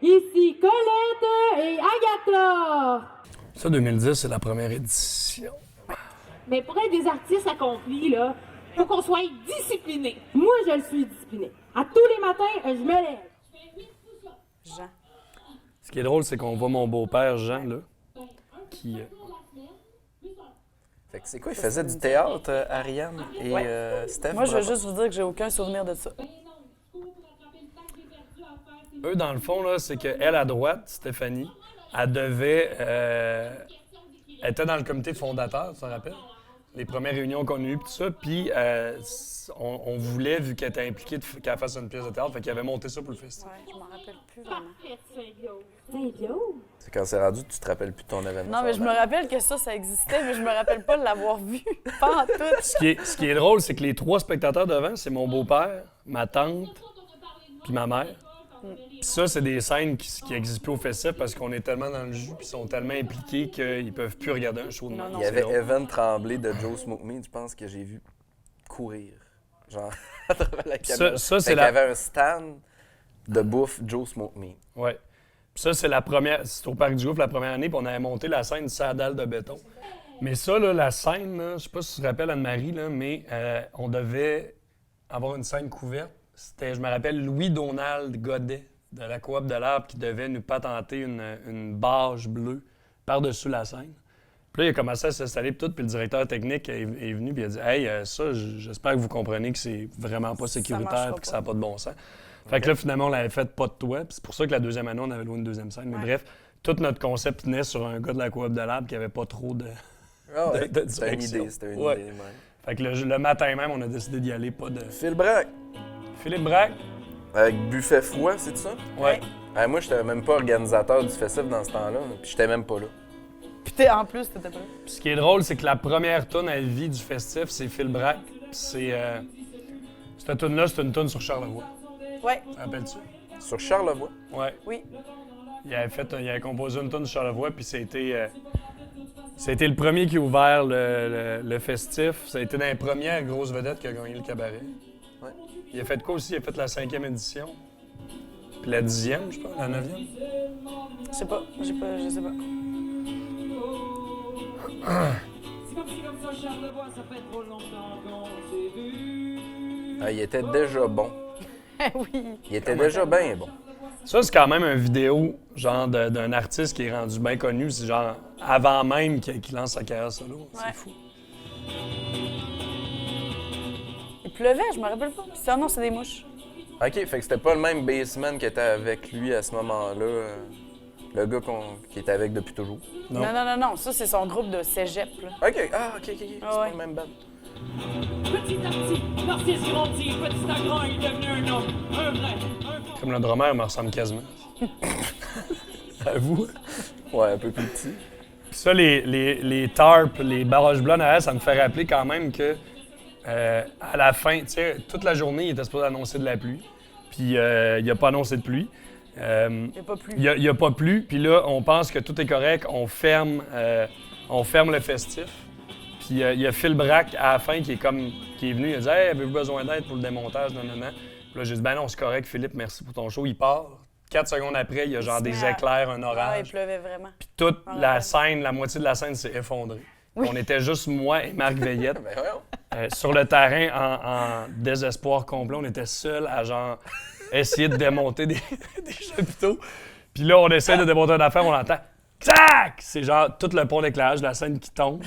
Ici Colette et Agatha! Ça, 2010, c'est la première édition. Mais pour être des artistes accomplis, là, faut qu'on soit disciplinés. Moi, je le suis discipliné. À tous les matins, je me lève. Jean. Ce qui est drôle, c'est qu'on voit mon beau-père, Jean, là, qui... Fait que c'est quoi? Il faisait du théâtre, Ariane et Steph? Moi, je veux juste vous dire que j'ai aucun souvenir de ça. Eux, dans le fond, là, c'est qu'elle, à droite, Stéphanie, elle devait... elle était dans le comité fondateur, tu te rappelles? Les premières réunions qu'on a eues, tout ça. Puis on voulait, vu qu'elle était impliquée, qu'elle fasse une pièce de théâtre, fait qu'elle avait monté ça pour le festival. Ouais, je m'en rappelle plus vraiment. C'est idiot. C'est quand c'est rendu, tu te rappelles plus de ton événement. Non, mais je me rappelle que ça existait, mais je me rappelle pas de l'avoir vu. Pas en tout. Ce qui est drôle, c'est que les trois spectateurs devant, c'est mon beau-père, ma tante, puis ma mère. Puis ça, c'est des scènes qui n'existent plus au festival parce qu'on est tellement dans le jus puis ils sont tellement impliqués qu'ils peuvent plus regarder un show de même. Il y avait Evan Tremblay de Joe Smoke Me, je pense que j'ai vu courir. Genre, à travers la caméra. Ça, c'est Il y avait un stand de bouffe Joe Smoke Me. Oui. Puis ça, c'est la première. C'est au Parc du Gouffre la première année, puis on avait monté la scène sur la dalle de béton. Mais ça, là, la scène, là, je sais pas si tu te rappelles, Anne-Marie, là, mais on devait avoir une scène couverte. C'était, je me rappelle, Louis-Donald Godet de la Coop de l'Arbre qui devait nous patenter une bâche bleue par-dessus la scène. Puis là, il a commencé à s'installer puis tout, puis le directeur technique est venu puis il a dit « Hey, ça, j'espère que vous comprenez que c'est vraiment pas sécuritaire et que ça n'a pas de bon sens. » Fait que là, finalement, on l'avait fait pas de toit, puis c'est pour ça que la deuxième année, on avait loué une deuxième scène. Mais bref, tout notre concept tenait sur un gars de la Coop de l'Arbre qui avait pas trop de C'était une idée, même. Fait que le matin même, on a décidé d'y aller, pas de... Phil Braque. Philippe Braque. Avec Buffet Froid, c'est ça? Ouais. Moi, j'étais même pas organisateur du festival dans ce temps-là, puis j'étais même pas là. Puis en plus, t'étais pas là. Puis ce qui est drôle, c'est que la première toune à vie du festif, c'est Phil Braque. C'est... cette toune-là, c'est une toune sur Charlevoix. Ouais. Te rappelles-tu? Sur Charlevoix? Ouais. Oui. Il avait composé une toune sur Charlevoix, puis c'était le premier qui a ouvert le festif. Ça a été dans les premières grosses vedettes qui a gagné le cabaret. Ouais. Il a fait quoi aussi? Il a fait la 5e édition. Puis la 10e, je pense, la 9e. Je sais pas. Je sais pas. Il était déjà bon. Oui. Il était déjà bien bon. Ça, c'est quand même une vidéo genre d'un artiste qui est rendu bien connu. C'est genre avant même qu'il lance sa carrière solo. Ouais. C'est fou. Il pleuvait, je me rappelle pas. Puis ça, non, c'est des mouches. OK, fait que c'était pas le même bassman qui était avec lui à ce moment-là. Le gars qui était avec depuis toujours. Non. Non. Ça, c'est son groupe de cégep, là. OK. C'est pas le même band. Petit à petit, l'artiste grandit, petit à grand, il est devenu un homme, un vrai, un Comme le drummer, il me ressemble quasiment. À vous? Ouais, un peu plus petit. Puis ça, les tarps, les barrages blancs derrière, ça me fait rappeler quand même que à la fin, tu sais, toute la journée, il était supposé annoncer de la pluie. Puis il n'a pas annoncé de pluie. Il n'y a pas plu. Il n'y a pas plu. Puis là, on pense que tout est correct. On ferme le festif. Puis il y a Phil Braque à la fin qui est venu. Il a dit « Hey, avez-vous besoin d'aide pour le démontage? » Puis là, j'ai dit « Ben non, c'est correct, Philippe, merci pour ton show. » Il part. 4 secondes après, il y a genre des éclairs, un Ah, il orage. pleuvait vraiment. Puis toute la scène, la moitié de la scène s'est effondrée. Oui. On était juste moi et Marc Veillette. Ben voyons. Sur le terrain, en désespoir complet, on était seuls à genre essayer de démonter des chapiteaux. Puis là, on essaie de démonter une affaire, on entend « Tac! » C'est genre tout le pont d'éclairage de la scène qui tombe.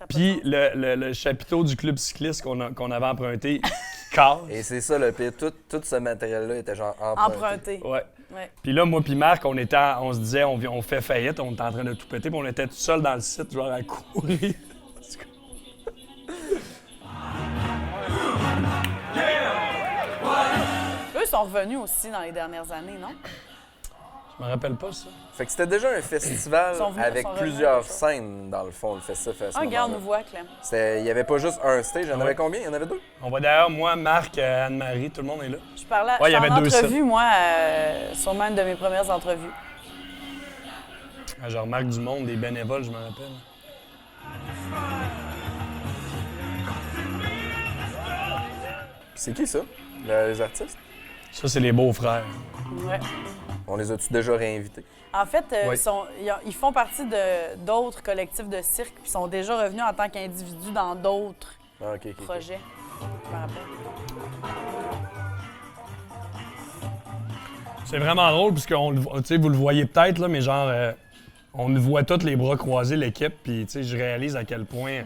Puis le chapiteau du club cycliste qu'on avait emprunté qui casse. Et c'est ça le pire. Tout ce matériel-là était genre emprunté. Ouais. Ouais. Puis là, moi puis Marc, on se disait, on fait faillite, on était en train de tout péter, puis on était tout seul dans le site, genre à courir. Eux sont revenus aussi dans les dernières années, non? Je Je me rappelle pas ça. Fait que c'était déjà un festival Ils sont venus- avec sont revenus plusieurs avec ça. scènes, dans le fond, le festival à ce Ah, regarde, moment-là. nous voit, Clem. Il n'y avait pas juste un stage. Il y en Ouais. avait combien? Il y en avait 2? On va d'ailleurs, moi, Marc, Anne-Marie, tout le monde est là. Je parlais Ouais, il y j'étais en avait 2 entrevue, moi, sûrement une de mes premières entrevues. Genre Marc Dumont, des bénévoles, je me rappelle. C'est qui ça? Les artistes? Ça, c'est les beaux-frères. Ouais. On les a-tu déjà réinvités? En fait, Oui. ils font partie d'autres collectifs de cirque, puis sont déjà revenus en tant qu'individus dans d'autres Ah, ok. projets. Je me rappelle. C'est vraiment drôle, puisque vous le voyez peut-être, là, mais genre, on nous voit tous les bras croisés, l'équipe, puis tu sais, je réalise à quel point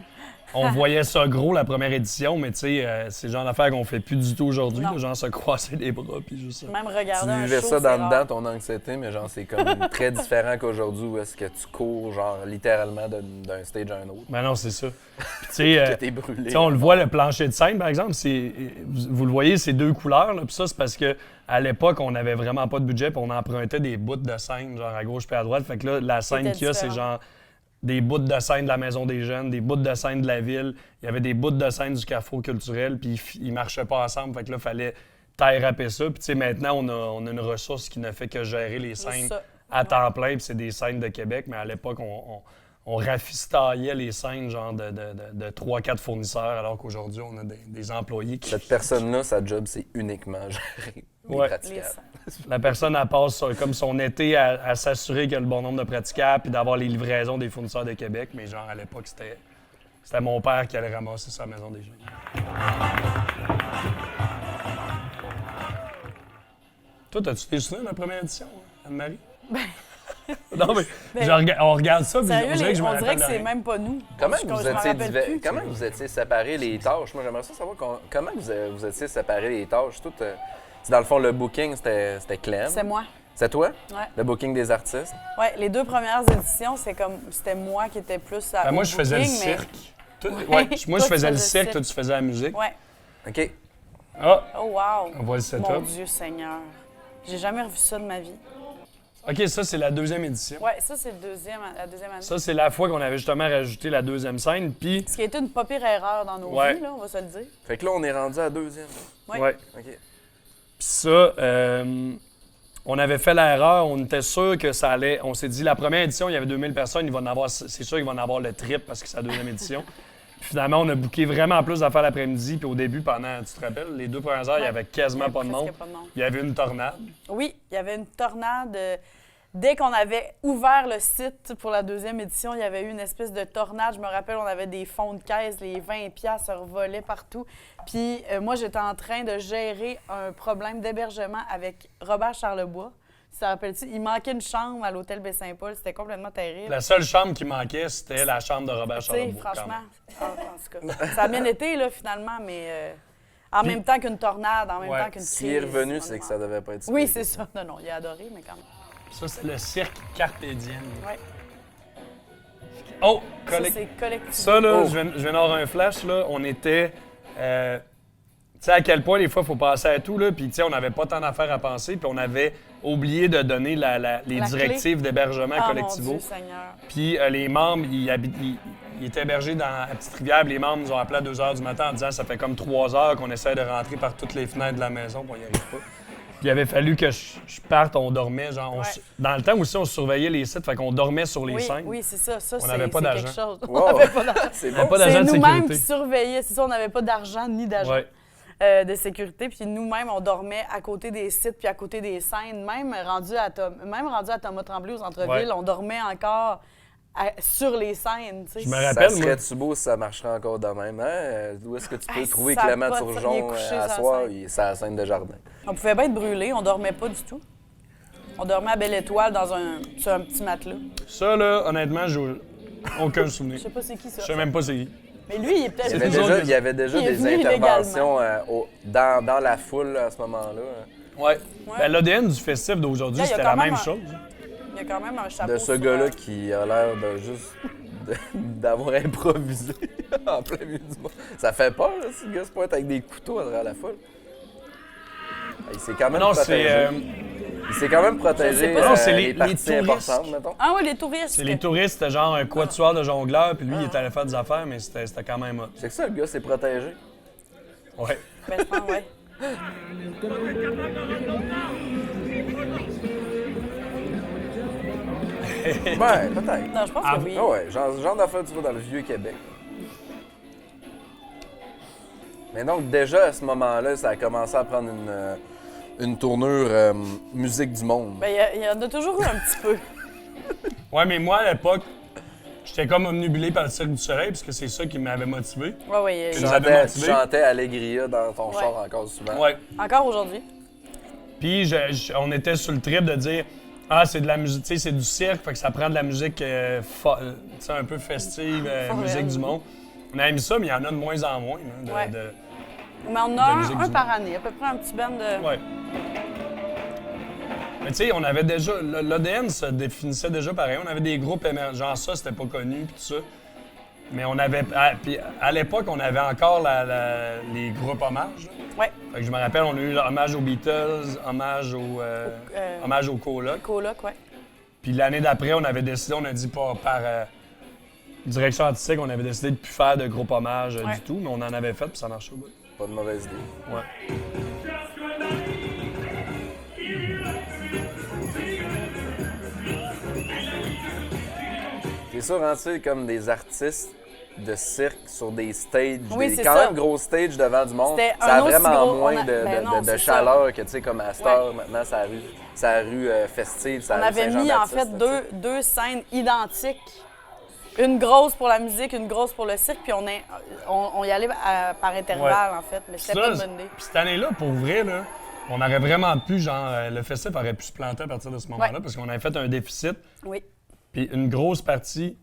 on voyait ça gros la première édition, mais tu sais, c'est le genre d'affaire qu'on fait plus du tout aujourd'hui, Non. là, genre se croiser les bras, puis juste ça. Même Tu regarder un vivais show, ça c'est dans rare. dedans, ton anxiété, mais genre, c'est comme très différent qu'aujourd'hui où est-ce que tu cours, genre, littéralement d'un stage à un autre. Ben non, c'est ça. Puis tu sais, Que t'es brûlé. tu sais, on le voit, le plancher de scène, par exemple, vous le voyez, c'est 2 couleurs, là, puis ça, c'est parce que à l'époque, on n'avait vraiment pas de budget, puis on empruntait des bouts de scène, genre à gauche puis à droite. Fait que là, la scène C'était qu'il y a, c'est différent. genre des bouts de scène de la Maison des Jeunes, des bouts de scène de la ville. Il y avait des bouts de scène du Carrefour culturel, puis ils marchaient pas ensemble. Fait que là, il fallait taille-rapper ça. Puis tu sais, maintenant, on a une ressource qui ne fait que gérer les Juste scènes ça. à temps plein, puis c'est des scènes de Québec. Mais à l'époque, on rafistaillait les scènes genre de 3-4 fournisseurs, alors qu'aujourd'hui, on a des employés qui... Cette personne-là, sa job, c'est uniquement gérer les Ouais. Les praticables. La personne, elle passe comme son été à s'assurer qu'il y a le bon nombre de praticables puis d'avoir les livraisons des fournisseurs de Québec. Mais genre, à l'époque, c'était mon père qui allait ramasser sa maison des jeunes. Toi, t'as-tu des souvenirs de la première édition, Anne-Marie? Non, mais on regarde ça, puis Sérieux, on dirait que je me on dirait rappelle que de c'est rien. même pas nous. Comment Je vous m'en étiez rappelle plus. comment vous étiez séparés les tâches? Moi, j'aimerais ça savoir comment vous étiez séparés les tâches. Tout, dans le fond, le booking, c'était Clem. C'est moi. C'est toi? Ouais. Le booking des artistes? Ouais, les 2 premières éditions, c'était moi qui étais plus à. Ben, moi, au je faisais le booking, mais- cirque. Toi, Ouais. moi, je Toi, tu faisais le faisais le cirque, toi, cirque. tu faisais la musique. Ouais. OK. Ah! Oh, wow. On voit le setup. Mon Dieu Seigneur. J'ai jamais revu ça de ma vie. OK, ça, c'est la 2e édition. Ouais, ça, c'est la deuxième année. Ça, c'est la fois qu'on avait justement rajouté la 2e scène, puis... Ce qui a été une pas pire erreur dans nos Ouais. vies, là, on va se le dire. Fait que là, on est rendu à 2e. Ouais. Ouais. OK. Puis ça, on avait fait l'erreur, on était sûr que ça allait. On s'est dit, la première édition, il y avait 2000 personnes, c'est sûr qu'il va en avoir le triple parce que c'est la 2e édition. Puis finalement, on a booké vraiment plus d'affaires l'après-midi. Puis au début, pendant, tu te rappelles, les 2 premières heures, il y avait quasiment pas de Presque monde. pas de monde. Il y avait une tornade. Oui, il y avait une tornade. Dès qu'on avait ouvert le site pour la 2e édition, il y avait eu une espèce de tornade. Je me rappelle, on avait des fonds de caisse, les 20 piastres se revolaient partout. Puis moi, j'étais en train de gérer un problème d'hébergement avec Robert Charlebois. Tu te rappelles-tu? Il manquait une chambre à l'hôtel Baie-Saint-Paul. C'était complètement terrible. La seule chambre qui manquait, c'était la chambre de Robert Tu sais, Charlebois. quand franchement, même. en tout cas, ça a bien été, là, finalement, mais en même temps qu'une tornade, en même Ouais. temps qu'une crise. S'il est revenu, c'est que monumentale. ça devait pas être si Oui, pire. c'est ça. Non, non, il a adoré, mais quand même. Ça, c'est le cirque carpédien. Ouais. Oh, Ça, collect- c'est collectif. Ça, là, Oh. je viens d'avoir un flash, là. On était... tu sais, à quel point, des fois, il faut penser à tout, là. Puis, tu sais, on n'avait pas tant d'affaires à penser. Puis, on avait oublié de donner les La directives d'hébergement Ah, mon collectivo. Dieu, Seigneur. Puis, les membres, ils étaient hébergés dans la Petite-Rivière. Puis les membres nous ont appelé à 2 h du matin en disant ça fait comme 3 heures qu'on essaie de rentrer par toutes les fenêtres de la maison, puis on n'y arrive pas. Puis, il avait fallu que je parte, on dormait. Genre, Ouais. dans le temps aussi, on surveillait les sites, fait qu'on dormait sur les Oui, scènes. oui, c'est ça. Ça, On c'est n'avait pas c'est d'argent. quelque chose. Wow. On n'avait pas d'argent. C'est On n'avait bon. pas d'agent C'est de nous-mêmes sécurité. qui surveillaient. C'est ça, on n'avait pas d'argent ni d'agent. Ouais. De sécurité. Puis nous-mêmes, on dormait à côté des sites puis à côté des scènes. Même rendu à Thomas Tremblay aux Centre-Ville, Ouais. on dormait encore sur les scènes. Tu sais. Je me Ça rappelle, moi. serait-tu beau si ça marcherait encore de même? Hein? Où est-ce que tu peux Hey, trouver ça a Clément pas de- il est Turgeon couché à sur la soir? scène. C'est à la scène de jardin. On pouvait bien être brûlés, on dormait pas du tout. On dormait à Belle Étoile sur un petit matelas. Ça, là, honnêtement, j'ai aucun souvenir. Je sais pas c'est qui ça. Je sais même pas c'est qui. Mais lui, il est peut-être Il y avait nous autres, il y avait déjà il est des venu interventions dans la foule là, à ce moment-là. Ouais. Ben, l'ADN du festival d'aujourd'hui, Là, il y a c'était quand la même même un- chose. Il y a quand même un chapeau. De ce sur, gars-là qui a l'air de juste d'avoir improvisé en plein milieu du monde. Ça fait peur, là, si le gars se pointe avec des couteaux à travers la foule. Il s'est quand même Non, c'est. protégé. Il s'est quand même Je protégé sais pas. Non, c'est les les parties touristes. importantes, mettons. Ah oui, les touristes. C'est les touristes, c'était genre un quatuor de jongleurs, puis lui, il était allé faire des affaires, mais c'était quand même hot. C'est que ça, le gars s'est protégé. Ouais. Ben, je pense, ouais. Ouais, peut-être. Non, je pense Ah, que oui. Ah ouais, genre d'affaires tu vois dans le vieux Québec. Mais donc déjà à ce moment-là, ça a commencé à prendre une tournure musique du monde. Ben, il y en a toujours eu un petit peu. Ouais, mais moi, à l'époque, j'étais comme omnibulé par le Cirque du Soleil, parce que c'est ça qui m'avait motivé. Ouais, ouais. Tu Tu nous avais chantais, motivé. tu chantais Allegria dans ton Ouais. char encore souvent. Ouais. Encore aujourd'hui. Puis on était sur le trip de dire ah, c'est de la musique, tu sais, c'est du cirque, fait que ça prend de la musique tu sais, un peu festive, musique du monde. On a aimé ça, mais il y en a de moins en moins. Là, Ouais. de- Mais on en a musique un du par année, à peu près un petit band de. Ouais. Mais tu sais, on avait déjà. L'ADN se définissait déjà pareil. On avait des groupes émergents, ça, c'était pas connu, puis tout ça. Mais on avait. Puis à l'époque, on avait encore les groupes hommages. Là. Ouais, Fait que je me rappelle, on a eu hommage aux Beatles, hommage au Coloc. coloc, ouais. Puis l'année d'après, on avait décidé, on a dit par direction artistique, on avait décidé de ne plus faire de groupe hommage Ouais. du tout, mais on en avait fait, puis ça marchait au bout. Pas de mauvaise idée. Ouais. C'est sûr, hein, tu sais, comme des artistes de cirque sur des stages, Oui, des c'est quand ça. même gros stages devant du monde. C'était Ça un a aussi vraiment gros- moins on a- ben non, de c'est chaleur que, tu sais, comme à Star, Ouais. maintenant, sa rue festive, sa On rue avait mis en Saint-Jean-Baptiste, fait là, tu sais. deux scènes identiques. Une grosse pour la musique, une grosse pour le cirque, puis on y allait par intervalle, en fait. Mais c'était pas une bonne idée. Puis cette année-là, pour vrai, là, on aurait vraiment pu, genre, le festif aurait pu se planter à partir de ce moment-là, Ouais. parce qu'on avait fait un déficit. Oui. Puis une grosse partie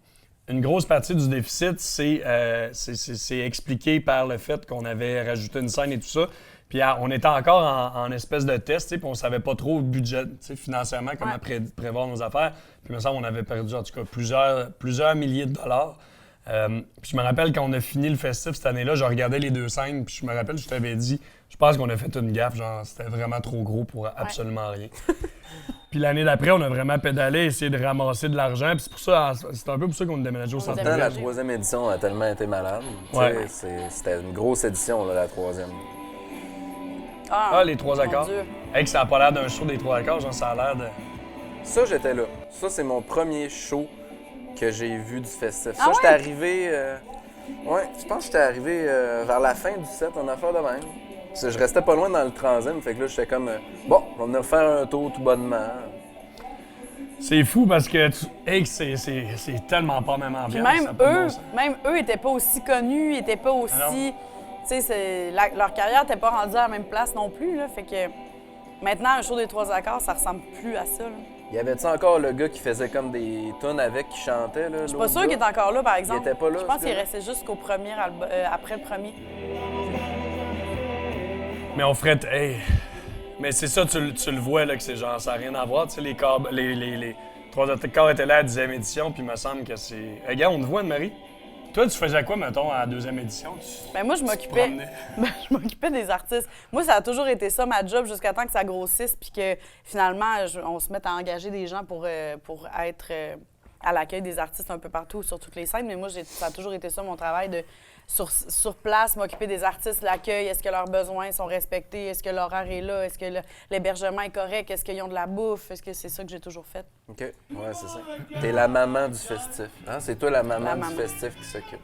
du déficit, c'est expliqué par le fait qu'on avait rajouté une scène et tout ça. Puis on était encore en espèce de test, puis on savait pas trop le budget, financièrement, comment prévoir nos affaires. Puis il me semble qu'on avait perdu, en tout cas, plusieurs milliers de dollars. Puis je me rappelle quand on a fini le festif cette année-là, je regardais les deux scènes, puis je me rappelle, je t'avais dit, je pense qu'on a fait une gaffe, genre, c'était vraiment trop gros pour absolument rien. Puis l'année d'après, on a vraiment pédalé, essayé de ramasser de l'argent. Puis c'est un peu pour ça qu'on a déménagé au centre Pourtant, la ville. troisième édition a tellement été malade. Tu Ouais. sais, c'était une grosse édition, là, la troisième. Ah, les trois mon accords. Dieu. Hey, que ça a pas l'air d'un show des trois accords, genre ça a l'air de... Ça, j'étais là. Ça, c'est mon premier show que j'ai vu du festif. Ah Ça, ouais? j'étais arrivé... Ouais, je pense que j'étais arrivé vers la fin du set, en affaire de même. Parce que je restais pas loin dans le transim, fait que là, j'étais comme... bon, on va venir faire un tour tout bonnement. C'est fou parce que c'est tellement pas même Puis ambiance. ça a pas de bon sens. même eux étaient pas aussi connus, ils étaient pas aussi. Ah non. Tu sais, leur carrière n'était pas rendue à la même place non plus, là. Fait que maintenant, un show des trois accords, ça ressemble plus à ça, là. Y avait-tu encore le gars qui faisait comme des tunes avec, qui chantait, là? Je suis pas sûre qu'il est encore là, par exemple. était pas là, Je pense ce qu'il est gars-là? resté jusqu'au premier album, après le premier. Mais on ferait... Hey. Mais c'est ça, tu le vois, là, que c'est genre, ça n'a rien à voir. Tu sais, les trois accords étaient là à la 10e édition, puis il me semble que c'est... Hey, regarde, on te voit, Anne-Marie. Toi, tu faisais quoi, mettons, à la 2e édition? Ben moi, je te m'occupais. promenais. Ben, je m'occupais des artistes. Moi, ça a toujours été ça, ma job, jusqu'à temps que ça grossisse, puis que finalement, on se mette à engager des gens pour être à l'accueil des artistes un peu partout sur toutes les scènes. Mais moi, ça a toujours été ça, mon travail, de sur place, m'occuper des artistes, l'accueil. Est-ce que leurs besoins sont respectés? Est-ce que l'horaire est là? Est-ce que l'hébergement est correct? Est-ce qu'ils ont de la bouffe? Est-ce que c'est ça que j'ai toujours fait? OK, ouais, c'est ça. T'es la maman du festif. Hein? C'est toi la maman La du maman. festif qui s'occupe.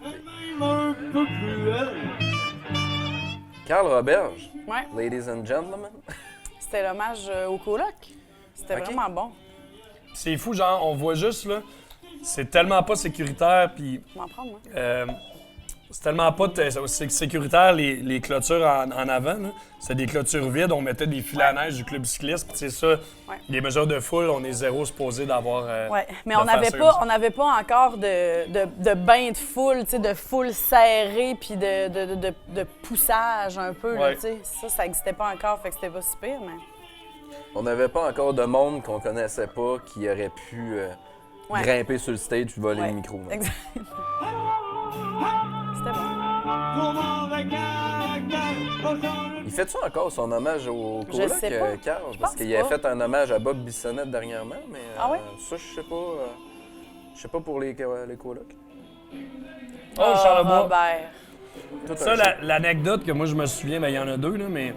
Carl Roberge, Ouais, ladies and gentlemen. c'était l'hommage au coloc. C'était OK. vraiment bon. C'est fou, genre, on voit juste, là, c'est tellement pas sécuritaire, puis... Je vais m'en prendre, moi. C'est tellement pas sécuritaire, les clôtures en avant. là. C'est des clôtures vides. On mettait des fils à neige du club cycliste. Puis c'est ça, les mesures de foule, on est zéro supposé d'avoir. Oui, mais de on faire n'avait ça pas, comme ça. on n'avait pas encore de bain de foule, tu sais, de foule serrée, puis de poussage un peu, là, Ouais. tu sais. Ça n'existait pas encore, fait que c'était pas si pire, mais... On n'avait pas encore de monde qu'on connaissait pas qui aurait pu Ouais. grimper sur le stage et voler Ouais. le micro. là. Exact. C'était bon. Comment avec caractère, Il fait-tu encore son hommage au coloc, sais pas. Carl? Je Parce pense qu'il a pas. fait un hommage à Bob Bissonnette dernièrement, mais Ah ouais? ça, je sais pas. Je sais pas pour les colocs. Oh, Charlebois. Robert. Tout Ça, un show. l'anecdote que moi je me souviens, ben, il y en a deux, là, mais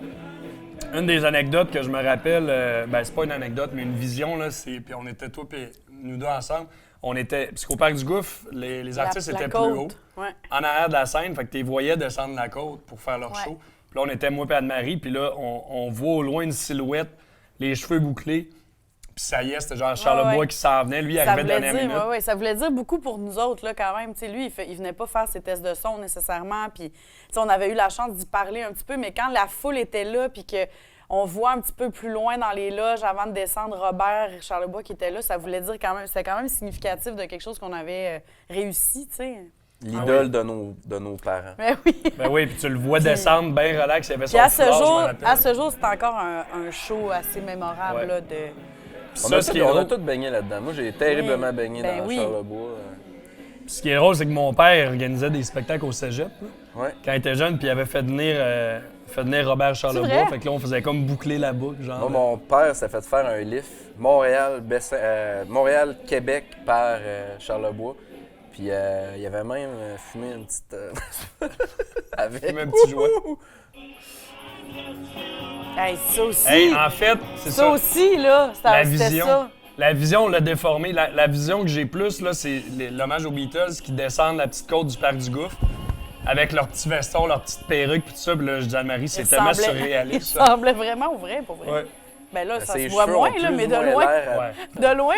une des anecdotes que je me rappelle, ben, c'est pas une anecdote, mais une vision, là, puis on était toi et nous deux ensemble. On était. Parce qu'au Parc du Gouffre, les artistes La étaient côte. plus hauts. Ouais. En arrière de la scène, fait que tu les voyais descendre la côte pour faire leur Ouais. show. Puis là, on était moi et Anne-Marie, puis là, on voit au loin une silhouette, les cheveux bouclés. Puis ça y est, c'était genre Charlebois ouais. qui s'en venait. Lui, il Ça arrivait voulait dernière minute. dire, ouais, ça voulait dire beaucoup pour nous autres, là, quand même. Tu sais, lui, il venait pas faire ses tests de son nécessairement. Puis, tu sais, on avait eu la chance d'y parler un petit peu, mais quand la foule était là, puis qu'on voit un petit peu plus loin dans les loges avant de descendre Robert et Charlebois qui étaient là, ça voulait dire quand même, c'était quand même significatif de quelque chose qu'on avait réussi, tu sais. L'idole de nos parents. Mais oui. Ben oui, puis tu le vois descendre bien relax, il avait son Puis foulard, je me à rappelle. ce jour, c'est encore un show assez mémorable, Ouais. là, de... Puis On ça, a, ce tous, qui est on a drôle, tous baigné là-dedans. Moi, j'ai terriblement baigné Ben dans oui. Charlebois. ce qui est drôle, c'est que mon père organisait des spectacles au cégep, là, Ouais. quand il était jeune, puis il avait fait venir Robert Charlebois. vrai? Fait que là, on faisait comme boucler la boucle, genre. Moi, mon père s'est fait faire un lift Montréal-Québec par Charlebois. Puis il avait même fumé une petite. Avec. Même un petit jouet. Hey, ça aussi, Hey, en fait, c'est ça ça. aussi, là, La c'était vision. ça. La vision, on l'a déformée. La vision que j'ai plus, là, c'est l'hommage aux Beatles qui descendent la petite côte du Parc du Gouffre avec leurs petits vestons, leurs petites perruques, puis tout ça. Puis là, je dis à Anne-Marie, c'est Il tellement semblait- surréaliste. Il ça. semblait vraiment vrai, pour vrai. Ouais. Ben là, ça Ses se voit cheveux moins, ont là, plus mais ou de moins loin, l'air à- Ouais. de loin,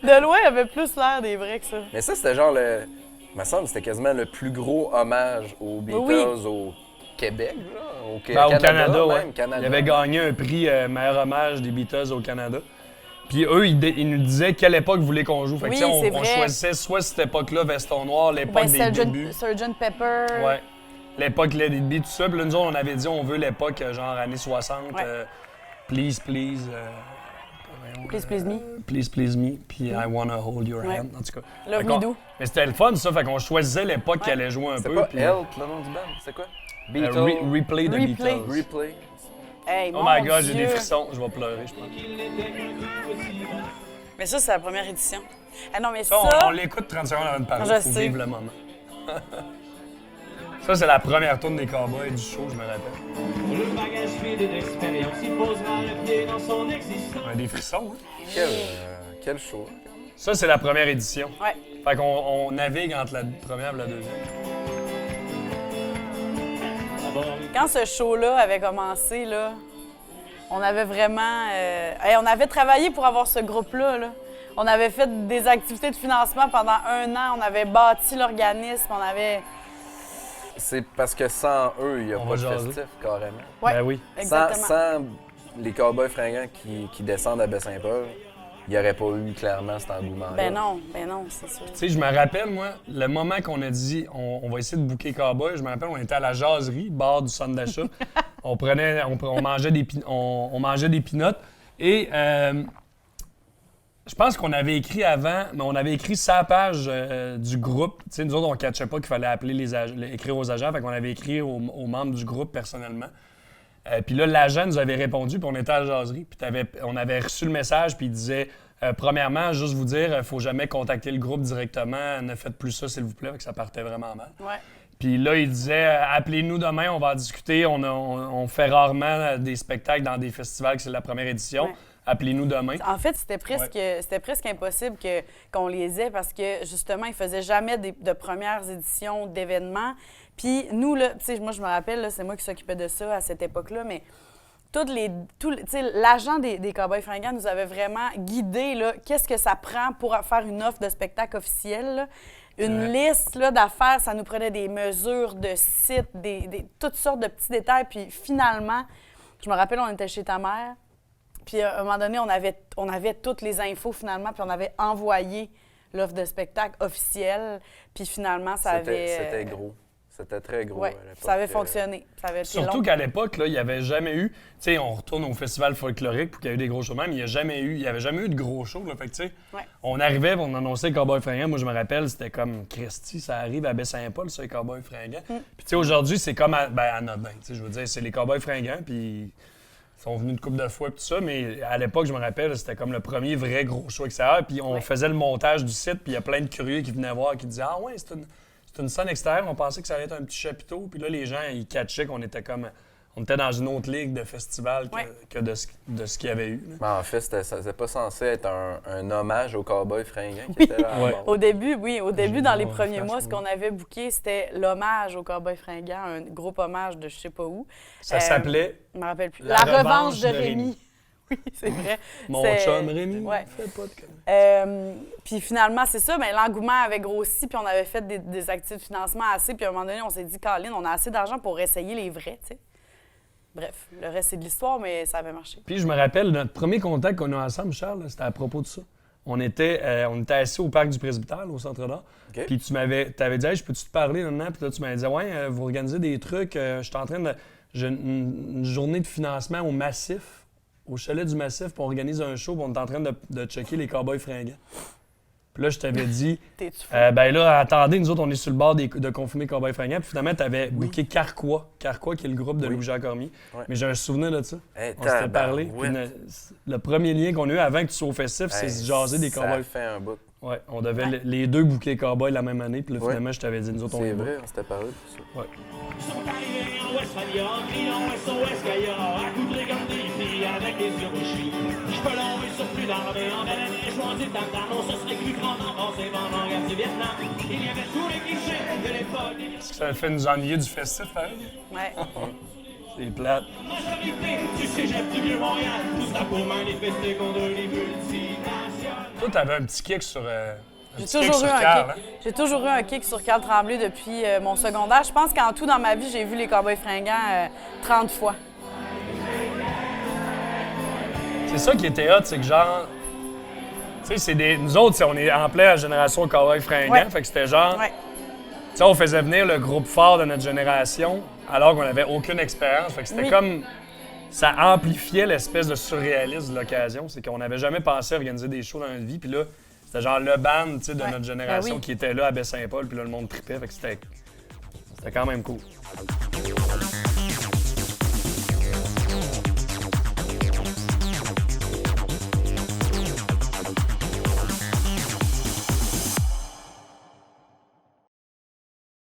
de loin, il avait plus l'air des vrais que ça. Mais ça, c'était genre le. Il me semble que c'était quasiment le plus gros hommage aux Beatles Oui. au Québec, là. Ben, au Canada, ouais. même, Canada. Il avait gagné un prix meilleur hommage des Beatles au Canada. Puis eux, ils nous disaient quelle époque vous voulez qu'on joue. Fait que, Oui, tu sais, c'est on vrai. choisissait soit cette époque-là, veston noir, l'époque Ben, des débuts. Sgt. Pepper. Ouais. L'époque Lady B, tout ça. Puis là, nous autres, on avait dit, on veut l'époque genre années 60. Ouais. Please, please. Please, please me. Please, please me. Puis I wanna hold your Ouais. hand. En tout cas. Love Fait me qu'on- do. Mais c'était le fun, ça. Fait qu'on choisissait l'époque qui allait jouer un C'était peu. pas puis, Help, le nom du band? C'est quoi? Beatles. Replay de Replay. Beatles. Replay. Hey, Oh mon my God, j'ai Dieu. des frissons. Je vais pleurer, je pense. Mais ça, c'est la première édition. Ah non, mais Ça, ça... on l'écoute 30 secondes avant de parler. Je Faut sais. vivre le moment. Ça, c'est la première tourne des Cowboys du show, je me rappelle. Le bagage vide d'expérience, il posera le pied dans son existence. On a des frissons, hein? Quel show. Ça, c'est la première édition. Ouais. Fait qu'on on navigue entre la première et la deuxième. Quand ce show-là avait commencé, là, on avait vraiment... hey, on avait travaillé pour avoir ce groupe-là, là. On avait fait des activités de financement pendant 1 an. On avait bâti l'organisme. On avait... C'est parce que sans eux, il n'y a On pas va de jaser. festif, carrément. Ouais, Ben oui. exactement. Sans les Cowboys fringants qui descendent à Baie-Saint-Paul, il n'y aurait pas eu clairement cet engouement-là. Ben non, c'est sûr. Tu sais, je me rappelle, moi, le moment qu'on a dit on va essayer de booker Cowboy, je me rappelle, on était à la jaserie, bar du centre d'achat. on mangeait des pinottes. Et je pense qu'on avait écrit avant, mais on avait écrit sa page du groupe. Tu sais, nous autres, on ne catchait pas qu'il fallait appeler écrire aux agents, fait qu'on avait écrit aux membres du groupe personnellement. Puis là, l'agent nous avait répondu, puis on était à la jaserie. Puis on avait reçu le message, puis il disait premièrement, juste vous dire, il ne faut jamais contacter le groupe directement, ne faites plus ça, s'il vous plaît, que ça partait vraiment mal. Ouais. Puis là, il disait appelez-nous demain, on va en discuter. On fait rarement des spectacles dans des festivals, que c'est la première édition. Ouais. Appelez-nous demain. En fait, c'était presque impossible qu'on les ait parce que, justement, ils faisaient jamais de premières éditions d'événements. Puis nous, là, tu sais, moi, je me rappelle, là, c'est moi qui s'occupais de ça à cette époque-là, mais tu sais, l'agent des Cowboys fringants nous avait vraiment guidés, là, qu'est-ce que ça prend pour faire une offre de spectacle officielle, là. Une liste là, d'affaires, ça nous prenait des mesures de sites, toutes sortes de petits détails. Puis finalement, je me rappelle, on était chez ta mère. Puis à un moment donné, on avait toutes les infos finalement, puis on avait envoyé l'offre de spectacle officielle. Puis finalement, ça avait... C'était gros. C'était très gros. Oui, à l'époque. ça avait fonctionné. Ça avait été Surtout long. qu'à l'époque, là, il n'y avait jamais eu. Tu sais, on retourne au festival folklorique pour qu'il y ait eu des gros shows même. Il n'y avait jamais eu de gros shows. Là. Fait que, tu sais, Ouais. on arrivait, on annonçait Cowboy Fringant. Moi, je me rappelle, c'était comme Christy, ça arrive à Baie-Saint-Paul, ça, les Cowboys Fringants. Puis, tu sais, aujourd'hui, c'est comme anodin. Tu sais, je veux dire, c'est les Cowboys Fringants, puis ils sont venus une couple de fois, puis tout ça. Mais à l'époque, je me rappelle, c'était comme le premier vrai gros show extérieur. Puis, on faisait le montage du site, puis il y a plein de curieux qui venaient voir, qui disaient ah ouais, c'est une scène extérieure, on pensait que ça allait être un petit chapiteau. Puis là, les gens, ils catchaient qu'on était comme. On était dans une autre ligue de festival que de ce qu'il y avait eu. Là. Mais en fait, c'était pas censé être un hommage aux Cowboys Fringants qui étaient là. à Ouais. bord. Au début, dans les un premiers flash, mois, ce qu'on avait booké, c'était l'hommage aux Cowboys Fringants, un groupe hommage de je sais pas où. Ça s'appelait Je me rappelle plus. La La revanche revanche de de Rémi. Rémi. Oui, c'est vrai. Mon C'est- chum Rémi. Ouais. Fais pas de conneries. Puis finalement, c'est ça, mais l'engouement avait grossi, puis on avait fait des actifs de financement assez, puis à un moment donné, on s'est dit, Caroline, on a assez d'argent pour essayer les vrais, tu sais. Bref, le reste, c'est de l'histoire, mais ça avait marché. Puis je me rappelle, notre premier contact qu'on a eu ensemble, Charles, là, c'était à propos de ça. On était assis au parc du Presbytère, là, au Centre d'Art. OK. Puis tu t'avais dit, hey, je peux-tu te parler maintenant? Puis là, tu m'avais dit, ouais, vous organisez des trucs. Je suis en train de. J'ai une journée de financement au Massif, au chalet du Massif, puis on organise un show, puis on est en train de checker les Cowboys Fringants. Puis là, je t'avais dit, T'es-tu fou? ben là, attendez, nous autres, on est sur le bord de confirmer Cowboys Fringants. Puis finalement, tu avais booké Carquois. Carquois, qui est le groupe de Louis-Jean Cormier. Ouais. Mais j'ai un souvenir de ça. Hey, On s'était parlé. tabarouette. Puis le premier lien qu'on a eu avant que tu sois au festif, c'est Hey, se jaser des Ça Cowboys. a fait un bout. Ouais, on devait les deux booker Cowboys la même année. Puis là, Ouais. finalement, je t'avais dit, nous autres, on C'est est vrai, on s'était parlé de ça. Ils sont arrivés en Westphalia, criant SOS Gaïa, accoudrés comme des filles avec les yeux bouchés. Je peux l'envoyer sur plus d'armée, en belle année, choisi tam-tam, on se serait cru grand en pensée pendant la guerre du Vietnam. Il y avait tous les clichés de l'époque. Est-ce que ça fait nous ennuyer du festif, pareil? Ouais. C'est plate. Majorité du cégep du Vieux-Montréal, tout ça pour manifester contre les multinationales. Toi, t'avais un petit kick sur. J'ai petit kick toujours, sur eu un Carl, kick. J'ai toujours eu un kick sur Carl Tremblay depuis mon secondaire. Je pense qu'en tout, dans ma vie, j'ai vu les Cowboys Fringants 30 fois. C'est ça qui était hot, c'est que genre. Tu sais, nous autres, on est en plein à la génération Cowboys Fringants. Ouais. Fait que c'était genre. Ouais. Tu sais, on faisait venir le groupe fort de notre génération alors qu'on n'avait aucune expérience. Fait que c'était Oui. comme. Ça amplifiait l'espèce de surréalisme de l'occasion. C'est qu'on n'avait jamais pensé à organiser des shows dans notre vie. Puis là, c'était genre le band, tu sais, de Ouais. notre génération Ben oui. qui était là à Baie-Saint-Paul. Puis là, le monde tripait. Fait que c'était quand même cool.